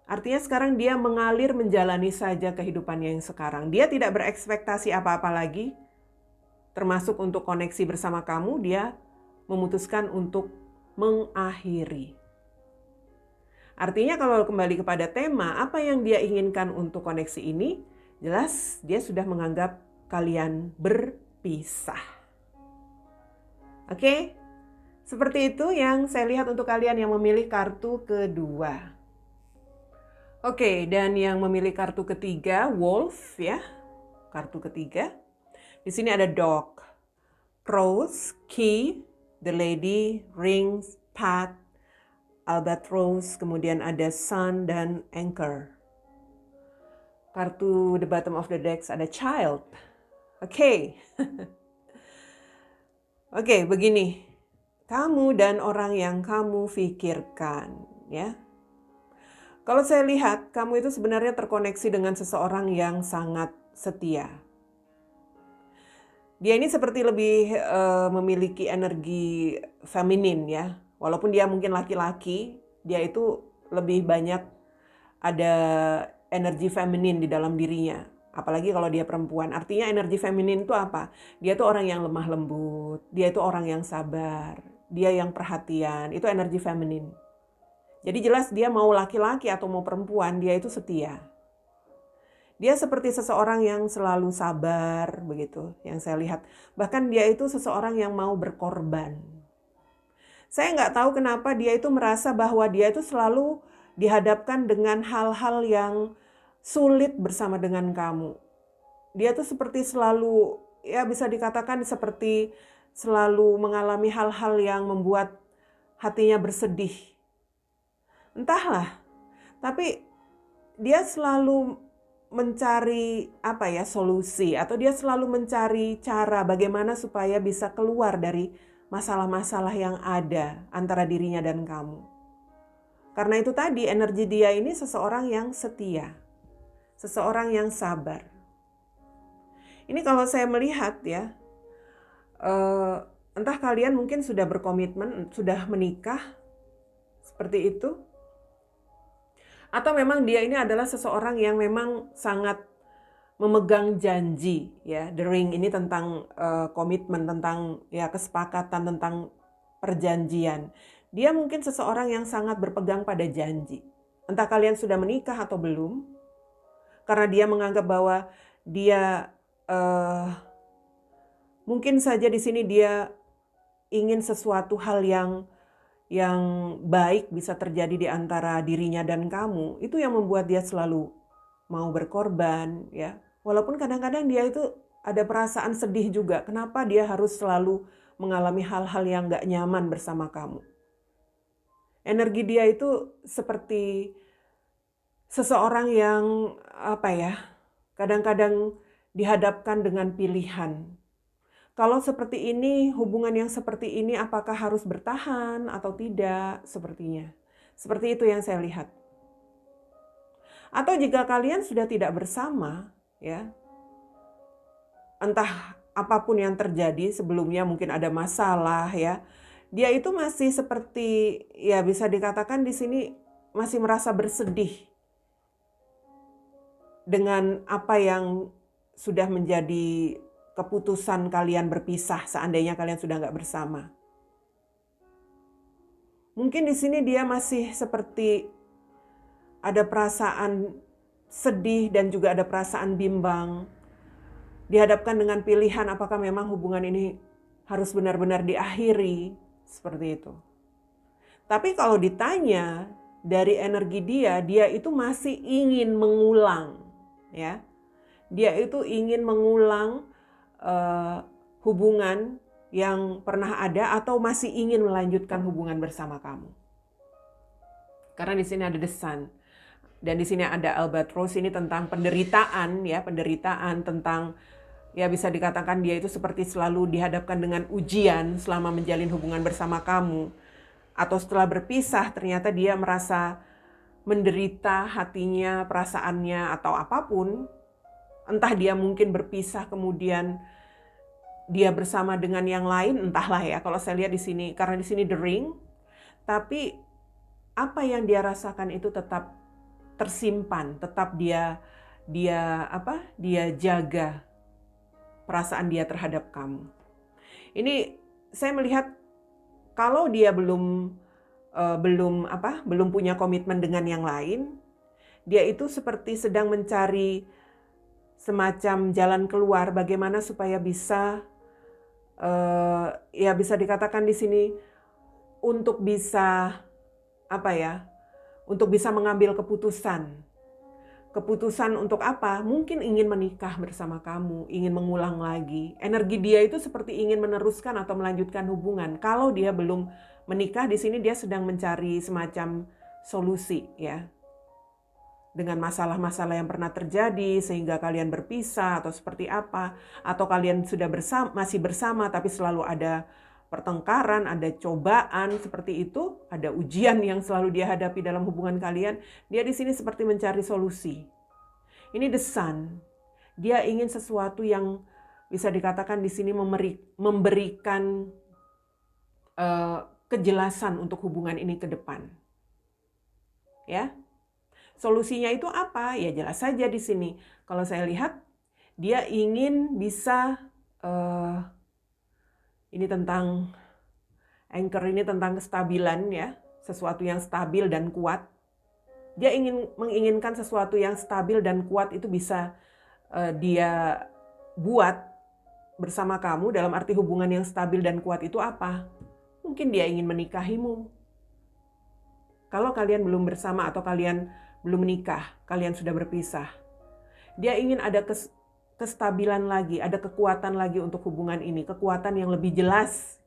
Artinya sekarang dia mengalir menjalani saja kehidupannya yang sekarang. Dia tidak berekspektasi apa-apa lagi, termasuk untuk koneksi bersama kamu. Dia memutuskan untuk mengakhiri. Artinya kalau kembali kepada tema, apa yang dia inginkan untuk koneksi ini, jelas dia sudah menganggap kalian berpisah. Oke? Seperti itu yang saya lihat untuk kalian yang memilih kartu kedua. Oke, dan yang memilih kartu ketiga, Wolf ya. Kartu ketiga. Di sini ada Dog, Cross, Key, The Lady, Rings, Path, Albatross, kemudian ada Sun dan Anchor. Kartu the bottom of the decks ada Child. Oke. Oke, begini. Kamu dan orang yang kamu pikirkan, ya. Kalau saya lihat, kamu itu sebenarnya terkoneksi dengan seseorang yang sangat setia. Dia ini seperti lebih memiliki energi feminin ya. Walaupun dia mungkin laki-laki, dia itu lebih banyak ada energi feminin di dalam dirinya. Apalagi kalau dia perempuan. Artinya energi feminin itu apa? Dia itu orang yang lemah lembut, dia itu orang yang sabar, dia yang perhatian, itu energi feminin. Jadi jelas dia mau laki-laki atau mau perempuan, dia itu setia. Dia seperti seseorang yang selalu sabar, begitu yang saya lihat. Bahkan dia itu seseorang yang mau berkorban. Saya nggak tahu kenapa dia itu merasa bahwa dia itu selalu dihadapkan dengan hal-hal yang sulit bersama dengan kamu. Dia tuh seperti selalu, ya bisa dikatakan seperti selalu mengalami hal-hal yang membuat hatinya bersedih. Entahlah, tapi dia selalu mencari solusi, atau dia selalu mencari cara bagaimana supaya bisa keluar dari masalah-masalah yang ada antara dirinya dan kamu. Karena itu tadi energi dia ini seseorang yang setia, seseorang yang sabar. Ini kalau saya melihat ya, entah kalian mungkin sudah berkomitmen, sudah menikah, seperti itu. Atau memang dia ini adalah seseorang yang memang sangat memegang janji ya. The Ring ini tentang komitmen, tentang ya kesepakatan, tentang perjanjian. Dia mungkin seseorang yang sangat berpegang pada janji. Entah kalian sudah menikah atau belum, karena dia menganggap bahwa dia mungkin saja di sini dia ingin sesuatu hal yang baik bisa terjadi di antara dirinya dan kamu. Itu yang membuat dia selalu mau berkorban ya. Walaupun kadang-kadang dia itu ada perasaan sedih juga. Kenapa dia harus selalu mengalami hal-hal yang gak nyaman bersama kamu. Energi dia itu seperti seseorang yang kadang-kadang dihadapkan dengan pilihan. Kalau seperti ini, hubungan yang seperti ini apakah harus bertahan atau tidak, sepertinya. Seperti itu yang saya lihat. Atau jika kalian sudah tidak bersama, ya, entah apapun yang terjadi sebelumnya, mungkin ada masalah ya, dia itu masih seperti ya bisa dikatakan di sini masih merasa bersedih dengan apa yang sudah menjadi keputusan kalian berpisah seandainya kalian sudah nggak bersama. Mungkin di sini dia masih seperti ada perasaan sedih dan juga ada perasaan bimbang. Dihadapkan dengan pilihan apakah memang hubungan ini harus benar-benar diakhiri, seperti itu. Tapi kalau ditanya dari energi dia itu masih ingin mengulang, ya. Dia itu ingin mengulang hubungan yang pernah ada atau masih ingin melanjutkan hubungan bersama kamu. Karena di sini ada the sun dan di sini ada albatross, ini tentang penderitaan, ya, penderitaan tentang, ya bisa dikatakan dia itu seperti selalu dihadapkan dengan ujian selama menjalin hubungan bersama kamu. Atau setelah berpisah ternyata dia merasa menderita hatinya, perasaannya, atau apapun. Entah dia mungkin berpisah kemudian dia bersama dengan yang lain, entahlah ya. Kalau saya lihat di sini, karena di sini the ring, tapi apa yang dia rasakan itu tetap tersimpan, tetap dia jaga perasaan dia terhadap kamu. Ini saya melihat kalau dia belum punya komitmen dengan yang lain, dia itu seperti sedang mencari semacam jalan keluar bagaimana supaya bisa bisa dikatakan di sini untuk bisa untuk bisa mengambil keputusan. Keputusan untuk apa? Mungkin ingin menikah bersama kamu, ingin mengulang lagi. Energi dia itu seperti ingin meneruskan atau melanjutkan hubungan. Kalau dia belum menikah, di sini dia sedang mencari semacam solusi, ya. Dengan masalah-masalah yang pernah terjadi sehingga kalian berpisah atau seperti apa, atau kalian sudah masih bersama tapi selalu ada pertengkaran, ada cobaan seperti itu, ada ujian yang selalu dia hadapi dalam hubungan kalian. Dia di sini seperti mencari solusi. Ini the sun. Dia ingin sesuatu yang bisa dikatakan di sini memberikan kejelasan untuk hubungan ini ke depan. Ya. Solusinya itu apa? Ya jelas saja di sini. Kalau saya lihat dia ingin bisa ini tentang anchor, ini tentang kestabilan, ya, sesuatu yang stabil dan kuat. Dia menginginkan sesuatu yang stabil dan kuat itu bisa dia buat bersama kamu. Dalam arti hubungan yang stabil dan kuat itu apa? Mungkin dia ingin menikahimu. Kalau kalian belum bersama atau kalian belum menikah, kalian sudah berpisah. Dia ingin ada kestabilan lagi, ada kekuatan lagi untuk hubungan ini, kekuatan yang lebih jelas,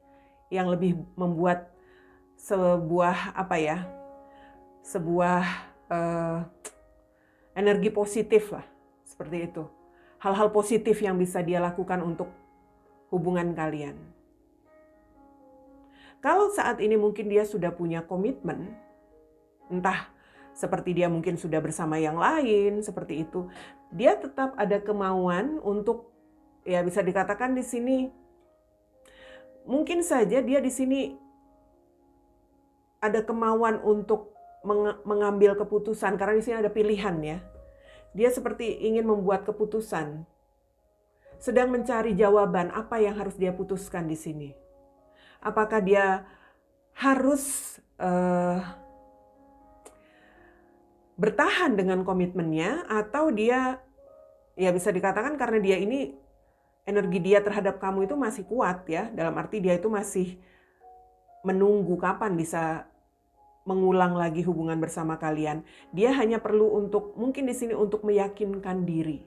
yang lebih membuat sebuah energi positif lah, seperti itu. Hal-hal positif yang bisa dia lakukan untuk hubungan kalian. Kalau saat ini mungkin dia sudah punya komitmen, entah seperti dia mungkin sudah bersama yang lain, seperti itu. Dia tetap ada kemauan untuk, ya bisa dikatakan di sini, mungkin saja dia di sini ada kemauan untuk mengambil keputusan, karena di sini ada pilihan, ya. Dia seperti ingin membuat keputusan, sedang mencari jawaban apa yang harus dia putuskan di sini. Apakah dia harus bertahan dengan komitmennya, atau dia, ya bisa dikatakan karena dia ini energi dia terhadap kamu itu masih kuat, ya, dalam arti dia itu masih menunggu kapan bisa mengulang lagi hubungan bersama kalian. Dia hanya perlu untuk, mungkin di sini untuk meyakinkan diri.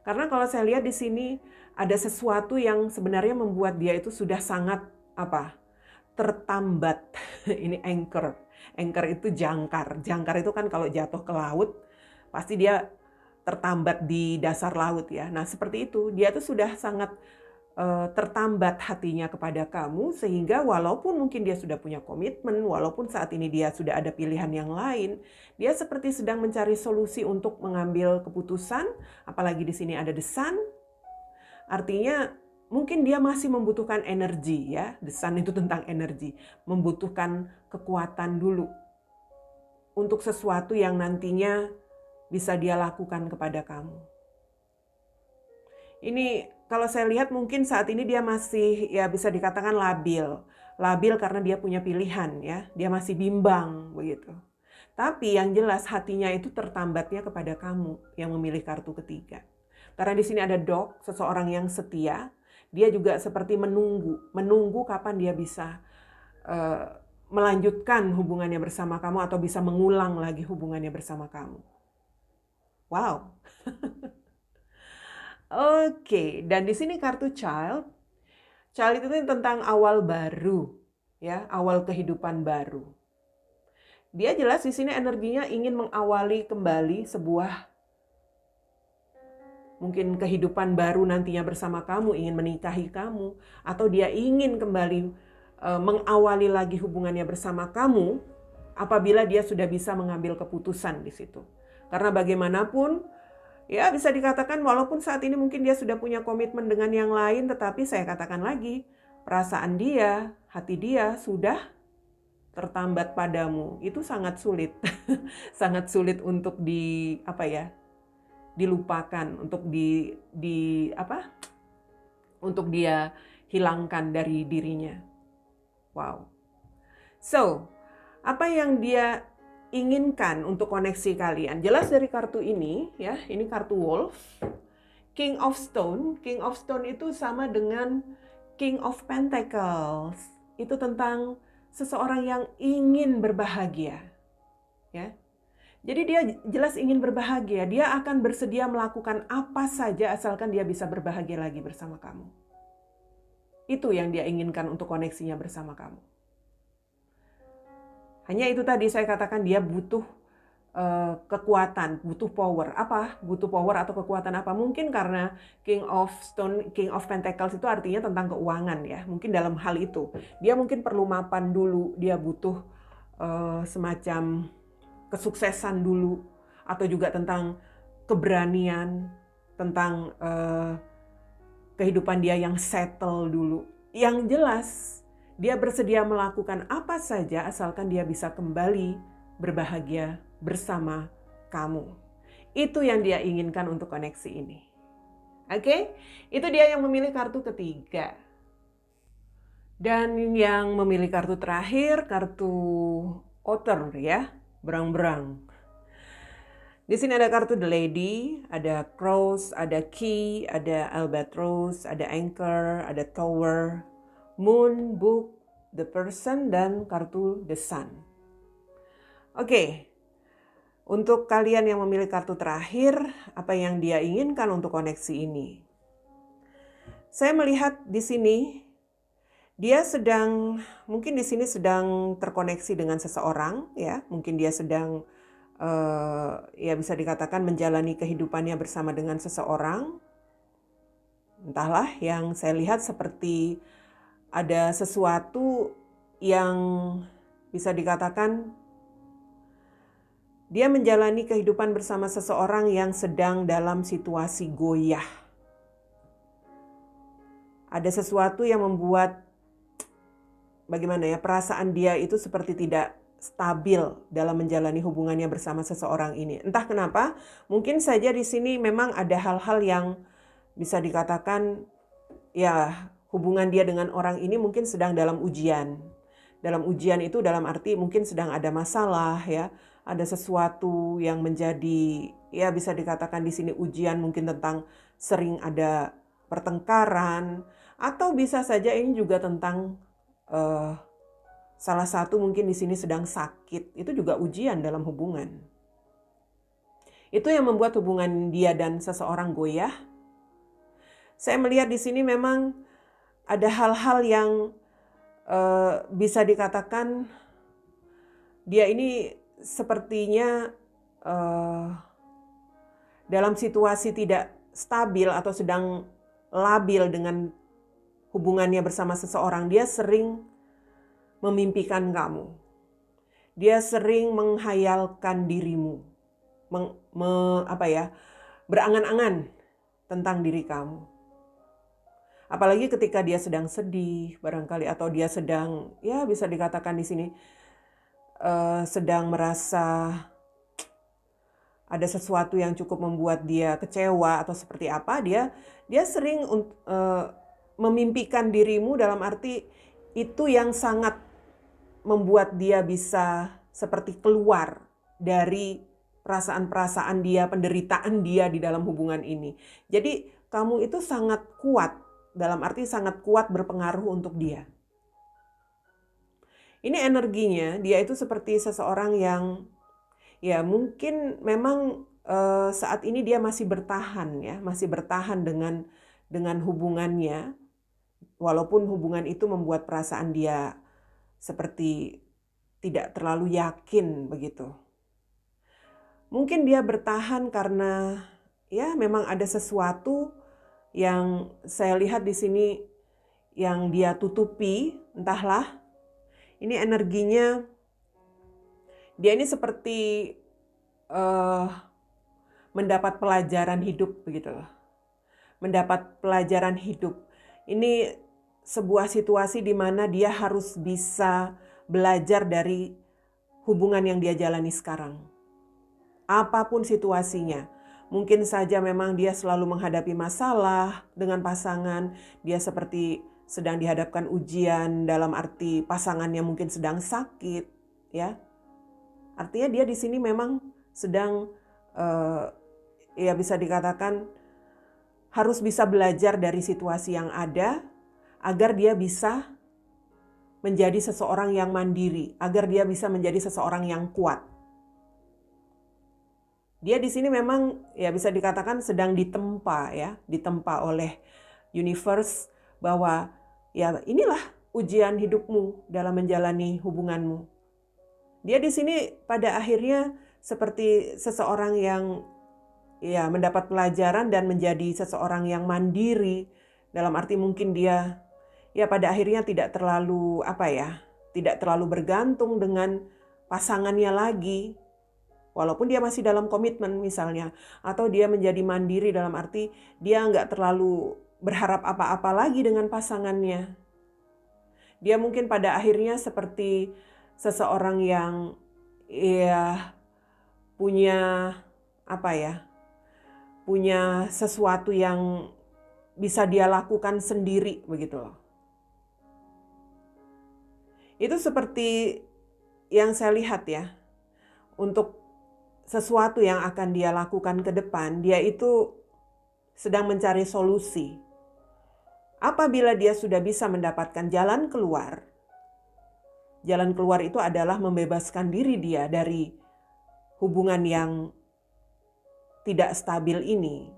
Karena kalau saya lihat di sini ada sesuatu yang sebenarnya membuat dia itu sudah sangat tertambat. Ini anchor. Anchor itu jangkar. Jangkar itu kan kalau jatuh ke laut pasti dia tertambat di dasar laut, ya. Nah, seperti itu. Dia tuh sudah sangat tertambat hatinya kepada kamu, sehingga walaupun mungkin dia sudah punya komitmen, walaupun saat ini dia sudah ada pilihan yang lain, dia seperti sedang mencari solusi untuk mengambil keputusan. Apalagi di sini ada the sun, artinya mungkin dia masih membutuhkan energi, ya. The sun itu tentang energi, membutuhkan kekuatan dulu untuk sesuatu yang nantinya bisa dia lakukan kepada kamu. Ini kalau saya lihat mungkin saat ini dia masih ya bisa dikatakan labil. Labil karena dia punya pilihan ya. Dia masih bimbang begitu. Tapi yang jelas hatinya itu tertambatnya kepada kamu yang memilih kartu ketiga. Karena di sini ada dog, seseorang yang setia. Dia juga seperti menunggu kapan dia bisa melanjutkan hubungannya bersama kamu atau bisa mengulang lagi hubungannya bersama kamu. Wow. Oke, dan di sini kartu child. Child itu tentang awal baru, ya, awal kehidupan baru. Dia jelas di sini energinya ingin mengawali kembali sebuah mungkin kehidupan baru nantinya bersama kamu, ingin menikahi kamu, atau dia ingin kembali mengawali lagi hubungannya bersama kamu apabila dia sudah bisa mengambil keputusan di situ. Karena bagaimanapun, ya bisa dikatakan walaupun saat ini mungkin dia sudah punya komitmen dengan yang lain, tetapi saya katakan lagi, perasaan dia, hati dia sudah tertambat padamu. Itu sangat sulit. Sangat sulit untuk dilupakan, untuk untuk dia hilangkan dari dirinya. Wow. So, apa yang dia inginkan untuk koneksi kalian? Jelas dari kartu ini, ya, ini kartu Wolf. King of Stone. King of Stone itu sama dengan King of Pentacles. Itu tentang seseorang yang ingin berbahagia. Ya. Jadi dia jelas ingin berbahagia. Dia akan bersedia melakukan apa saja asalkan dia bisa berbahagia lagi bersama kamu. Itu yang dia inginkan untuk koneksinya bersama kamu. Hanya itu tadi saya katakan dia butuh kekuatan, butuh power. Apa? Butuh power atau kekuatan apa? Mungkin karena King of Stone, King of Pentacles itu artinya tentang keuangan ya. Mungkin dalam hal itu. Dia mungkin perlu mapan dulu, dia butuh semacam kesuksesan dulu. Atau juga tentang keberanian, tentang kehidupan dia yang settle dulu. Yang jelas, dia bersedia melakukan apa saja asalkan dia bisa kembali berbahagia bersama kamu. Itu yang dia inginkan untuk koneksi ini. Oke? Itu dia yang memilih kartu ketiga. Dan yang memilih kartu terakhir, kartu Otter ya, berang-berang. Di sini ada kartu The Lady, ada Cross, ada Key, ada Albatross, ada Anchor, ada Tower, Moon, Book, The Person, dan kartu The Sun. Oke, untuk kalian yang memilih kartu terakhir, apa yang dia inginkan untuk koneksi ini? Saya melihat di sini, dia mungkin di sini sedang terkoneksi dengan seseorang, ya, mungkin dia sedang ya bisa dikatakan menjalani kehidupannya bersama dengan seseorang. Entahlah, yang saya lihat seperti ada sesuatu yang bisa dikatakan dia menjalani kehidupan bersama seseorang yang sedang dalam situasi goyah. Ada sesuatu yang membuat bagaimana ya, perasaan dia itu seperti tidak stabil dalam menjalani hubungannya bersama seseorang ini. Entah kenapa, mungkin saja di sini memang ada hal-hal yang bisa dikatakan ya hubungan dia dengan orang ini mungkin sedang dalam ujian. Dalam ujian itu dalam arti mungkin sedang ada masalah ya, ada sesuatu yang menjadi ya bisa dikatakan di sini ujian, mungkin tentang sering ada pertengkaran, atau bisa saja ini juga tentang salah satu mungkin di sini sedang sakit. Itu juga ujian dalam hubungan. Itu yang membuat hubungan dia dan seseorang goyah. Saya melihat di sini memang ada hal-hal yang bisa dikatakan dia ini sepertinya dalam situasi tidak stabil atau sedang labil dengan hubungannya bersama seseorang. Dia sering memimpikan kamu. Dia sering menghayalkan dirimu. Berangan-angan tentang diri kamu. Apalagi ketika dia sedang sedih barangkali, atau dia sedang ya bisa dikatakan di sini sedang merasa ada sesuatu yang cukup membuat dia kecewa atau seperti apa, dia sering memimpikan dirimu dalam arti itu yang sangat membuat dia bisa seperti keluar dari perasaan-perasaan dia, penderitaan dia di dalam hubungan ini. Jadi kamu itu sangat kuat, dalam arti sangat kuat berpengaruh untuk dia. Ini energinya, dia itu seperti seseorang yang ya mungkin memang saat ini dia masih bertahan ya, masih bertahan dengan hubungannya, walaupun hubungan itu membuat perasaan dia seperti tidak terlalu yakin begitu. Mungkin dia bertahan karena ya memang ada sesuatu yang saya lihat di sini yang dia tutupi, entahlah. Ini energinya, dia ini seperti mendapat pelajaran hidup begitu loh. Mendapat pelajaran hidup. Ini sebuah situasi di mana dia harus bisa belajar dari hubungan yang dia jalani sekarang. Apapun situasinya. Mungkin saja memang dia selalu menghadapi masalah dengan pasangan. Dia seperti sedang dihadapkan ujian dalam arti pasangannya mungkin sedang sakit, ya. Artinya dia di sini memang sedang ya bisa dikatakan harus bisa belajar dari situasi yang ada agar dia bisa menjadi seseorang yang mandiri, agar dia bisa menjadi seseorang yang kuat. Dia di sini memang ya bisa dikatakan sedang ditempa ya, ditempa oleh universe bahwa ya inilah ujian hidupmu dalam menjalani hubunganmu. Dia di sini pada akhirnya seperti seseorang yang ya mendapat pelajaran dan menjadi seseorang yang mandiri, dalam arti mungkin dia ya pada akhirnya tidak terlalu tidak terlalu bergantung dengan pasangannya lagi. Walaupun dia masih dalam komitmen misalnya, atau dia menjadi mandiri dalam arti dia nggak terlalu berharap apa-apa lagi dengan pasangannya. Dia mungkin pada akhirnya seperti seseorang yang ya punya punya sesuatu yang bisa dia lakukan sendiri begitu loh. Itu seperti yang saya lihat ya, untuk sesuatu yang akan dia lakukan ke depan, dia itu sedang mencari solusi. Apabila dia sudah bisa mendapatkan jalan keluar itu adalah membebaskan diri dia dari hubungan yang tidak stabil ini.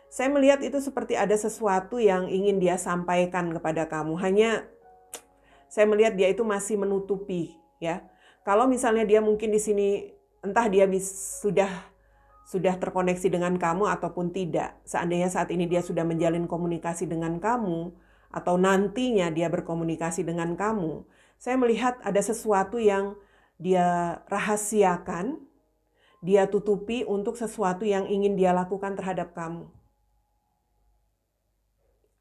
Saya melihat itu seperti ada sesuatu yang ingin dia sampaikan kepada kamu. Hanya saya melihat dia itu masih menutupi ya. Kalau misalnya dia mungkin di sini entah dia sudah terkoneksi dengan kamu ataupun tidak. Seandainya saat ini dia sudah menjalin komunikasi dengan kamu atau nantinya dia berkomunikasi dengan kamu, saya melihat ada sesuatu yang dia rahasiakan, dia tutupi untuk sesuatu yang ingin dia lakukan terhadap kamu.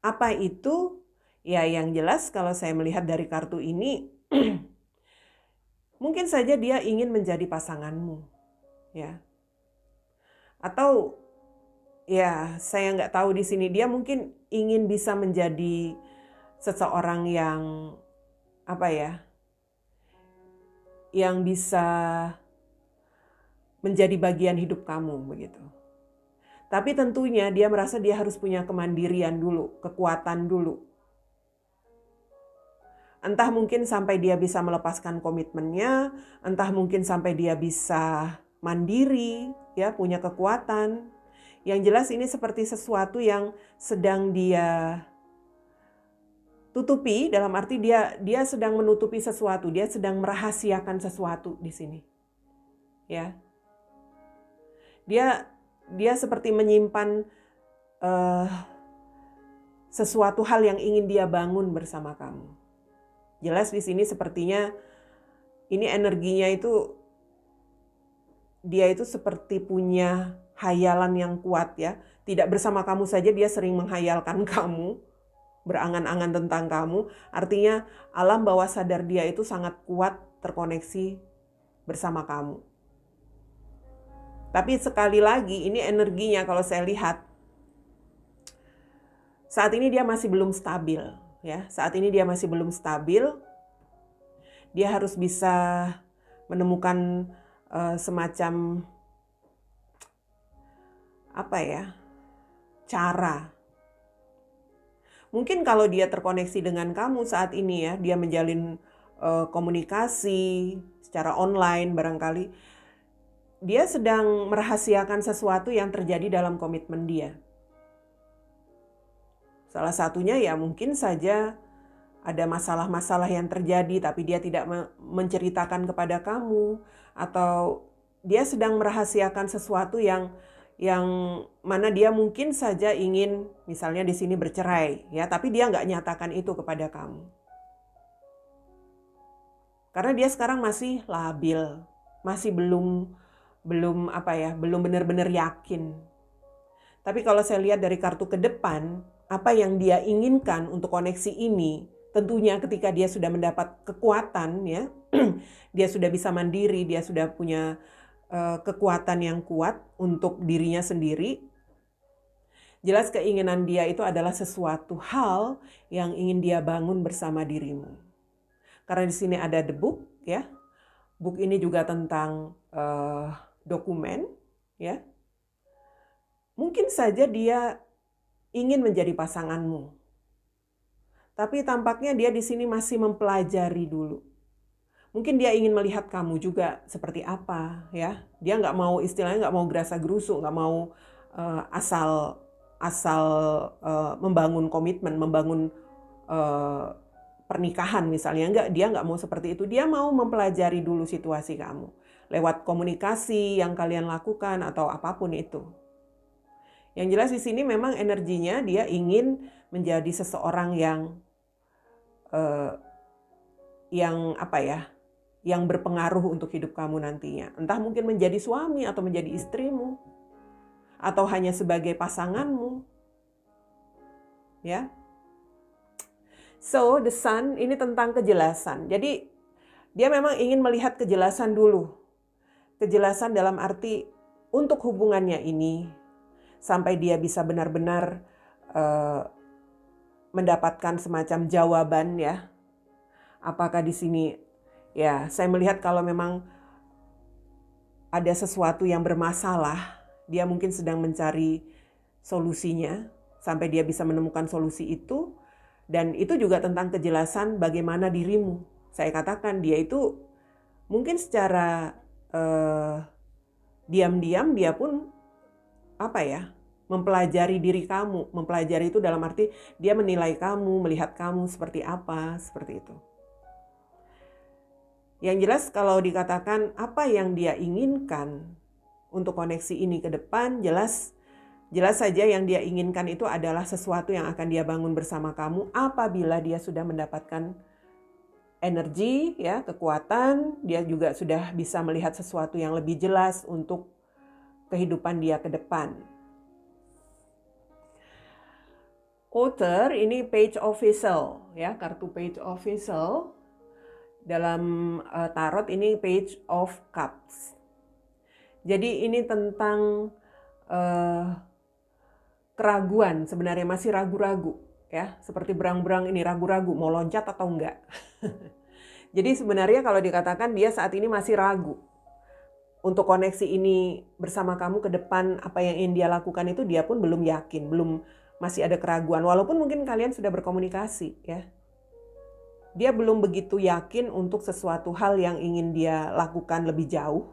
Apa itu? Ya yang jelas kalau saya melihat dari kartu ini mungkin saja dia ingin menjadi pasanganmu, ya. Atau ya saya nggak tahu di sini dia mungkin ingin bisa menjadi seseorang yang yang bisa menjadi bagian hidup kamu begitu. Tapi tentunya dia merasa dia harus punya kemandirian dulu, kekuatan dulu. Entah mungkin sampai dia bisa melepaskan komitmennya, entah mungkin sampai dia bisa mandiri, ya punya kekuatan. Yang jelas ini seperti sesuatu yang sedang dia tutupi, dalam arti dia sedang menutupi sesuatu, dia sedang merahasiakan sesuatu di sini. Ya. Dia seperti menyimpan sesuatu hal yang ingin dia bangun bersama kamu. Jelas di sini sepertinya ini energinya itu dia itu seperti punya hayalan yang kuat ya. Tidak bersama kamu saja dia sering menghayalkan kamu, berangan-angan tentang kamu. Artinya alam bawah sadar dia itu sangat kuat terkoneksi bersama kamu. Tapi sekali lagi ini energinya kalau saya lihat saat ini dia masih belum stabil ya. Saat ini dia masih belum stabil. Dia harus bisa menemukan semacam apa ya? Cara. Mungkin kalau dia terkoneksi dengan kamu saat ini ya, dia menjalin komunikasi secara online barangkali, dia sedang merahasiakan sesuatu yang terjadi dalam komitmen dia. Salah satunya ya mungkin saja ada masalah-masalah yang terjadi tapi dia tidak menceritakan kepada kamu, atau dia sedang merahasiakan sesuatu yang mana dia mungkin saja ingin misalnya di sini bercerai ya, tapi dia nggak nyatakan itu kepada kamu. Karena dia sekarang masih labil, masih belum benar-benar yakin. Tapi kalau saya lihat dari kartu ke depan, apa yang dia inginkan untuk koneksi ini, tentunya ketika dia sudah mendapat kekuatan ya, dia sudah bisa mandiri, dia sudah punya kekuatan yang kuat untuk dirinya sendiri. Jelas keinginan dia itu adalah sesuatu hal yang ingin dia bangun bersama dirimu. Karena di sini ada the book ya. Book ini juga tentang dokumen ya. Mungkin saja dia ingin menjadi pasanganmu. Tapi tampaknya dia di sini masih mempelajari dulu. Mungkin dia ingin melihat kamu juga seperti apa ya. Dia nggak mau, istilahnya nggak mau gerasa gerusu, nggak mau asal membangun komitmen, membangun pernikahan misalnya. Dia nggak mau seperti itu. Dia mau mempelajari dulu situasi kamu lewat komunikasi yang kalian lakukan atau apapun itu. Yang jelas di sini memang energinya dia ingin menjadi seseorang yang yang berpengaruh untuk hidup kamu nantinya. Entah mungkin menjadi suami atau menjadi istrimu, atau hanya sebagai pasanganmu. Ya. So, the sun ini tentang kejelasan. Jadi, dia memang ingin melihat kejelasan dulu. Kejelasan dalam arti untuk hubungannya ini, sampai dia bisa benar-benar mendapatkan semacam jawaban ya. Apakah di sini, ya saya melihat kalau memang ada sesuatu yang bermasalah, dia mungkin sedang mencari solusinya, sampai dia bisa menemukan solusi itu. Dan itu juga tentang kejelasan bagaimana dirimu. Saya katakan dia itu mungkin secara diam-diam dia pun mempelajari diri kamu. Mempelajari itu dalam arti dia menilai kamu, melihat kamu seperti apa, seperti itu. Yang jelas kalau dikatakan apa yang dia inginkan untuk koneksi ini ke depan, jelas saja yang dia inginkan itu adalah sesuatu yang akan dia bangun bersama kamu apabila dia sudah mendapatkan energi, ya, kekuatan, dia juga sudah bisa melihat sesuatu yang lebih jelas untuk kehidupan dia ke depan. Author ini page official, ya, kartu page official. Dalam tarot ini page of cups. Jadi ini tentang keraguan, sebenarnya masih ragu-ragu ya, seperti berang-berang ini ragu-ragu mau loncat atau enggak. Jadi sebenarnya kalau dikatakan dia saat ini masih ragu untuk koneksi ini bersama kamu ke depan, apa yang ingin dia lakukan itu dia pun belum yakin, masih ada keraguan, walaupun mungkin kalian sudah berkomunikasi ya. Dia belum begitu yakin untuk sesuatu hal yang ingin dia lakukan lebih jauh.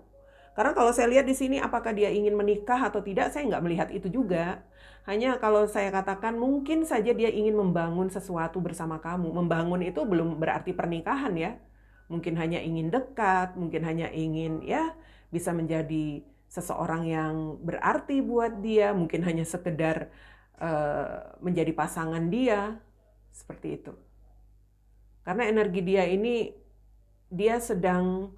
Karena kalau saya lihat di sini apakah dia ingin menikah atau tidak, saya nggak melihat itu juga. Hanya kalau saya katakan mungkin saja dia ingin membangun sesuatu bersama kamu. Membangun itu belum berarti pernikahan ya. Mungkin hanya ingin dekat, mungkin hanya ingin ya bisa menjadi seseorang yang berarti buat dia. Mungkin hanya sekedar menjadi pasangan dia. Seperti itu. Karena energi dia ini, dia sedang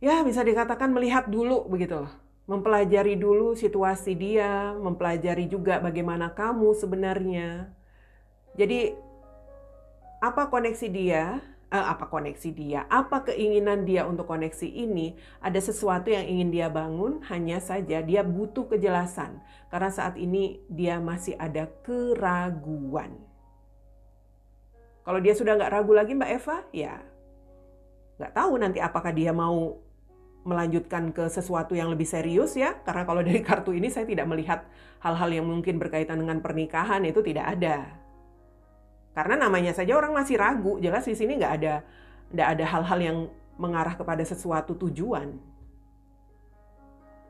ya bisa dikatakan melihat dulu begitu loh. Mempelajari dulu situasi dia, mempelajari juga bagaimana kamu sebenarnya. Jadi apa koneksi dia apa koneksi dia, apa keinginan dia untuk koneksi ini, ada sesuatu yang ingin dia bangun, hanya saja dia butuh kejelasan. Karena saat ini dia masih ada keraguan. Kalau dia sudah nggak ragu lagi Mbak Eva, ya nggak tahu nanti apakah dia mau melanjutkan ke sesuatu yang lebih serius ya. Karena kalau dari kartu ini saya tidak melihat hal-hal yang mungkin berkaitan dengan pernikahan, itu tidak ada. Karena namanya saja orang masih ragu, jelas di sini nggak ada hal-hal yang mengarah kepada sesuatu tujuan.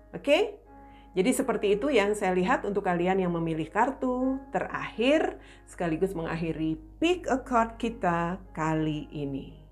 Oke? Jadi seperti itu yang saya lihat untuk kalian yang memilih kartu terakhir, sekaligus mengakhiri Pick a Card kita kali ini.